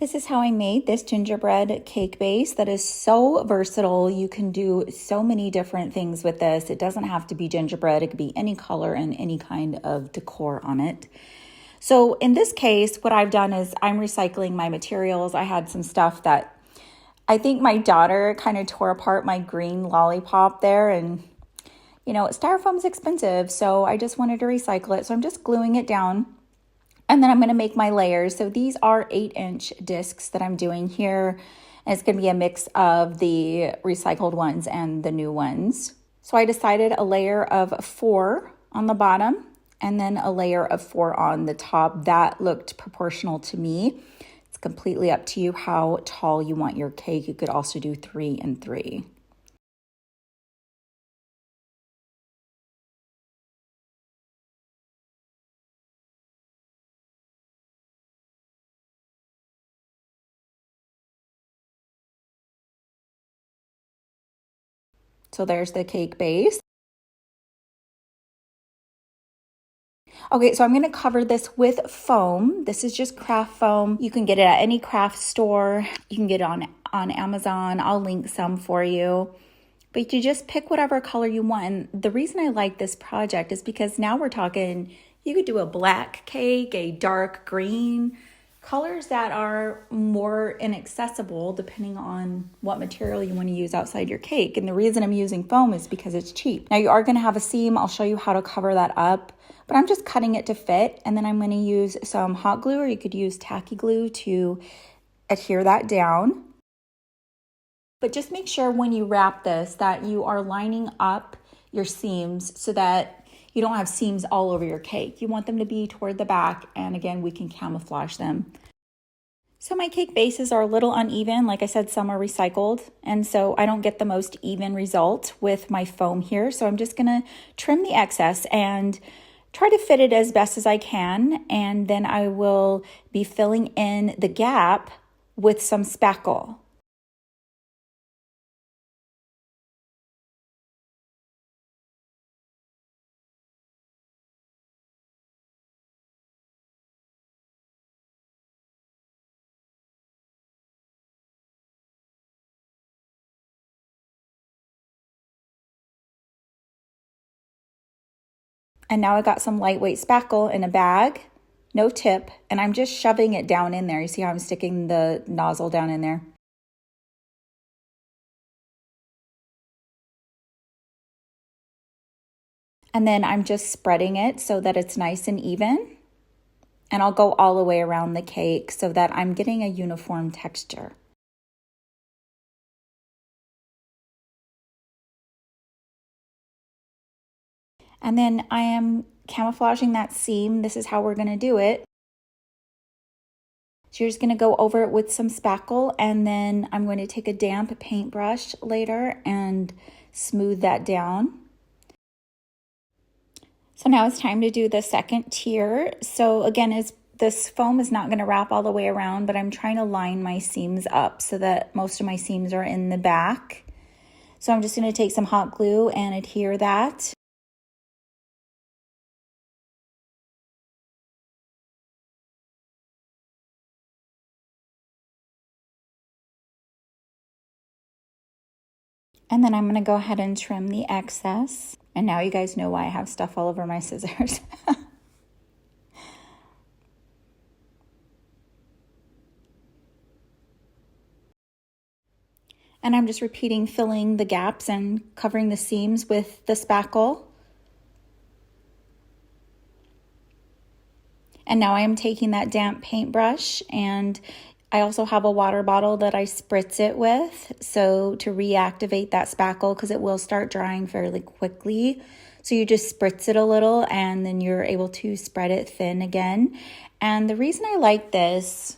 This is how I made this gingerbread cake base that is so versatile. You can do so many different things with this. It doesn't have to be gingerbread. It could be any color and any kind of decor on it. So in this case, what I've done is I'm recycling my materials. I had some stuff that I think my daughter kind of tore apart my green lollipop there, and styrofoam's expensive, so I just wanted to recycle it. So I'm just gluing it down. And then I'm going to make my layers. So these are 8-inch discs that I'm doing here. And it's going to be a mix of the recycled ones and the new ones. So I decided a layer of 4 on the bottom and then a layer of 4 on the top. That looked proportional to me. It's completely up to you how tall you want your cake. You could also do 3 and 3. So there's the cake base. Okay, so I'm going to cover this with foam. This is just craft foam. You can get it at any craft store. You can get it on Amazon. I'll link some for you. But you just pick whatever color you want. And the reason I like this project is because now we're talking, you could do a black cake, a dark green, colors that are more inaccessible depending on what material you want to use outside your cake. And the reason I'm using foam is because it's cheap. Now you are going to have a seam. I'll show you how to cover that up, but I'm just cutting it to fit. And then I'm going to use some hot glue, or you could use tacky glue to adhere that down. But just make sure when you wrap this that you are lining up your seams so that you don't have seams all over your cake. You want them to be toward the back, and again, we can camouflage them. So my cake bases are a little uneven. Like I said, some are recycled, and so I don't get the most even result with my foam here. So I'm just gonna trim the excess and try to fit it as best as I can, and then I will be filling in the gap with some spackle. And now I got some lightweight spackle in a bag, no tip, and I'm just shoving it down in there. You see how I'm sticking the nozzle down in there? And then I'm just spreading it so that it's nice and even. And I'll go all the way around the cake so that I'm getting a uniform texture. And then I am camouflaging that seam. This is how we're going to do it. So you're just going to go over it with some spackle, and then I'm going to take a damp paintbrush later and smooth that down. So now it's time to do the second tier. So again, this foam is not going to wrap all the way around, but I'm trying to line my seams up so that most of my seams are in the back. So I'm just going to take some hot glue and adhere that. And then I'm going to go ahead and trim the excess. And now you guys know why I have stuff all over my scissors. And I'm just repeating filling the gaps and covering the seams with the spackle. And now I am taking that damp paintbrush, and I also have a water bottle that I spritz it with, so to reactivate that spackle, because it will start drying fairly quickly. So you just spritz it a little, and then you're able to spread it thin again. And the reason I like this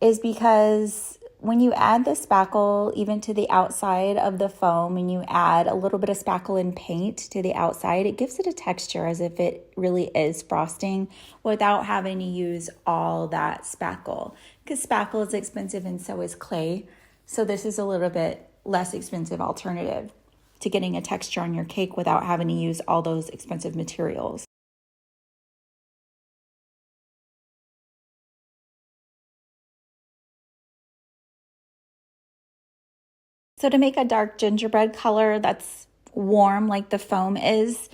is because when you add the spackle even to the outside of the foam, and you add a little bit of spackle and paint to the outside, it gives it a texture as if it really is frosting without having to use all that spackle. Because spackle is expensive and so is clay. So this is a little bit less expensive alternative to getting a texture on your cake without having to use all those expensive materials. So to make a dark gingerbread color that's warm like the foam is,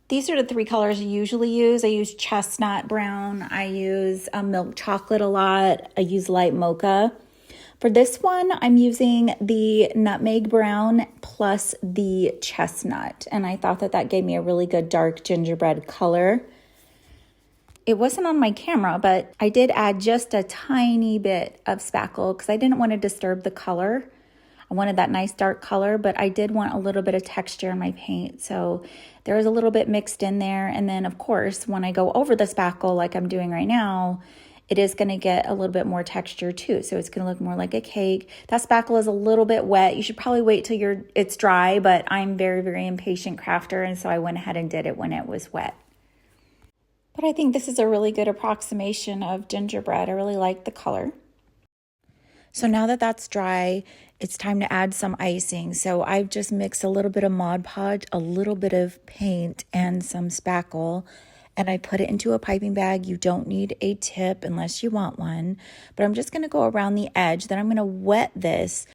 these are the three colors I usually use. I use chestnut brown, I use milk chocolate a lot, I use light mocha. For this one, I'm using the nutmeg brown plus the chestnut, and I thought that that gave me a really good dark gingerbread color. It wasn't on my camera, but I did add just a tiny bit of spackle because I didn't want to disturb the color. I wanted that nice dark color, but I did want a little bit of texture in my paint. So there was a little bit mixed in there. And then of course, when I go over the spackle like I'm doing right now, it is going to get a little bit more texture too. So it's going to look more like a cake. That spackle is a little bit wet. You should probably wait till it's dry, but I'm very, very impatient crafter. And so I went ahead and did it when it was wet. But I think this is a really good approximation of gingerbread. I really like the color. So now that that's dry, it's time to add some icing. So I've just mixed a little bit of Mod Podge, a little bit of paint, and some spackle, and I put it into a piping bag. You don't need a tip unless you want one, but I'm just gonna go around the edge. Then I'm gonna wet this.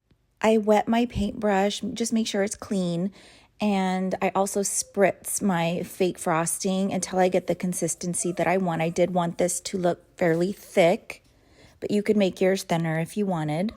I wet my paintbrush, just make sure it's clean, and I also spritz my fake frosting until I get the consistency that I want. I did want this to look fairly thick, but you could make yours thinner if you wanted.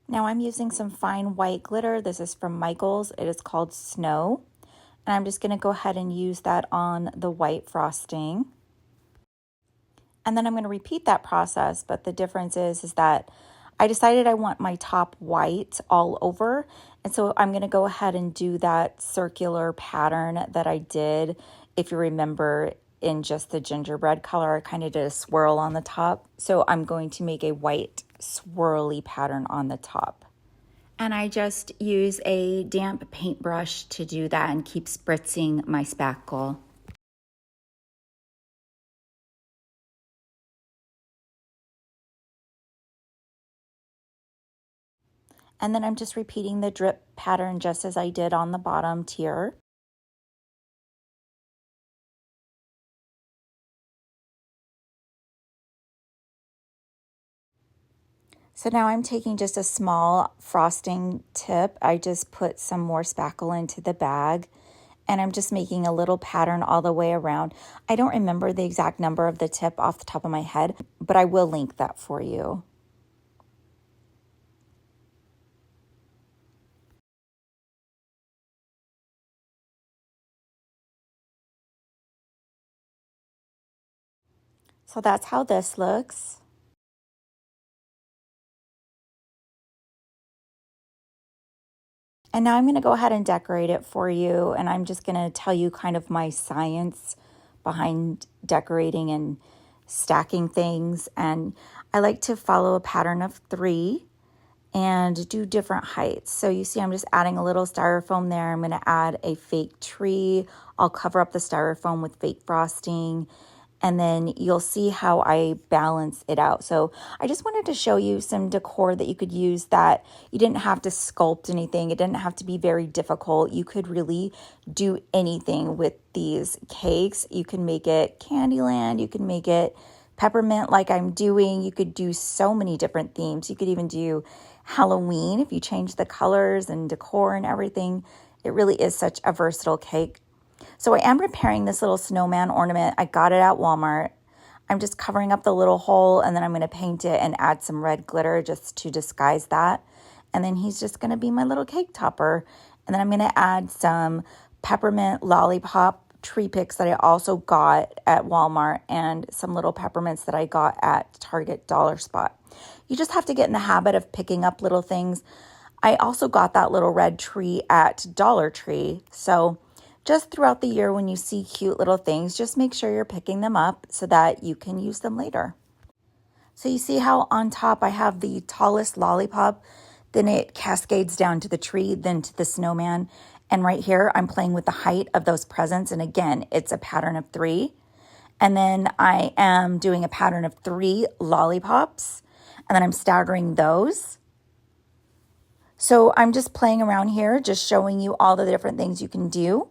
Now I'm using some fine white glitter. This is from Michaels. It is called Snow. And I'm just going to go ahead and use that on the white frosting. And then I'm going to repeat that process, but the difference is that I decided I want my top white all over. And so I'm going to go ahead and do that circular pattern that I did. If you remember, in just the gingerbread color, I kind of did a swirl on the top. So I'm going to make a white swirly pattern on the top. And I just use a damp paintbrush to do that and keep spritzing my spackle. And then I'm just repeating the drip pattern just as I did on the bottom tier. So now I'm taking just a small frosting tip. I just put some more spackle into the bag, and I'm just making a little pattern all the way around. I don't remember the exact number of the tip off the top of my head, but I will link that for you. So that's how this looks. And now I'm going to go ahead and decorate it for you. And I'm just going to tell you kind of my science behind decorating and stacking things. And I like to follow a pattern of 3 and do different heights. So you see I'm just adding a little styrofoam there. I'm going to add a fake tree. I'll cover up the styrofoam with fake frosting. And then you'll see how I balance it out. So I just wanted to show you some decor that you could use that you didn't have to sculpt anything. It didn't have to be very difficult. You could really do anything with these cakes. You can make it Candyland. You can make it Peppermint like I'm doing. You could do so many different themes. You could even do Halloween if you change the colors and decor and everything. It really is such a versatile cake. So I am preparing this little snowman ornament. I got it at Walmart. I'm just covering up the little hole, and then I'm going to paint it and add some red glitter just to disguise that. And then he's just going to be my little cake topper. And then I'm going to add some peppermint lollipop tree picks that I also got at Walmart and some little peppermints that I got at Target Dollar Spot. You just have to get in the habit of picking up little things. I also got that little red tree at Dollar Tree. So just throughout the year when you see cute little things, just make sure you're picking them up so that you can use them later. So you see how on top I have the tallest lollipop, then it cascades down to the tree, then to the snowman. And right here, I'm playing with the height of those presents. And again, it's a pattern of 3. And then I am doing a pattern of 3 lollipops. And then I'm staggering those. So I'm just playing around here, just showing you all the different things you can do.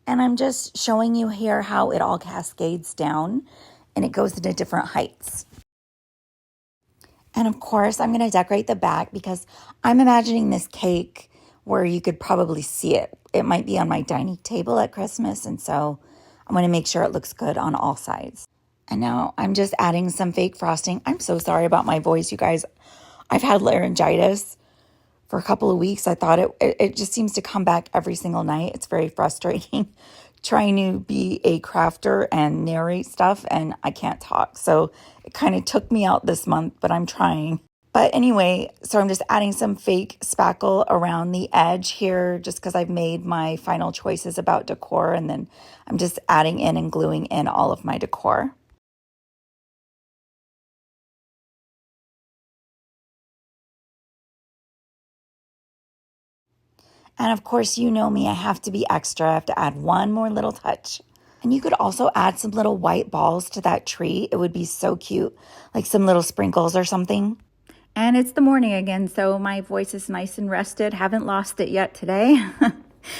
And I'm just showing you here how it all cascades down and it goes into different heights. And of course, I'm going to decorate the back because I'm imagining this cake where you could probably see it. It might be on my dining table at Christmas. And so I'm going to make sure it looks good on all sides. And now I'm just adding some fake frosting. I'm so sorry about my voice, you guys. I've had laryngitis for a couple of weeks. I thought it just seems to come back every single night. It's very frustrating trying to be a crafter and narrate stuff, and I can't talk. So it kind of took me out this month, but I'm trying. But anyway, so I'm just adding some fake spackle around the edge here just because I've made my final choices about decor, and then I'm just adding in and gluing in all of my decor. And of course, you know me, I have to be extra. I have to add one more little touch. And you could also add some little white balls to that tree. It would be so cute, like some little sprinkles or something. And it's the morning again, so my voice is nice and rested. Haven't lost it yet today.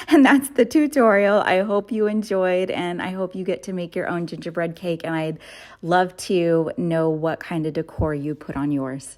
And that's the tutorial. I hope you enjoyed, and I hope you get to make your own gingerbread cake. And I'd love to know what kind of decor you put on yours.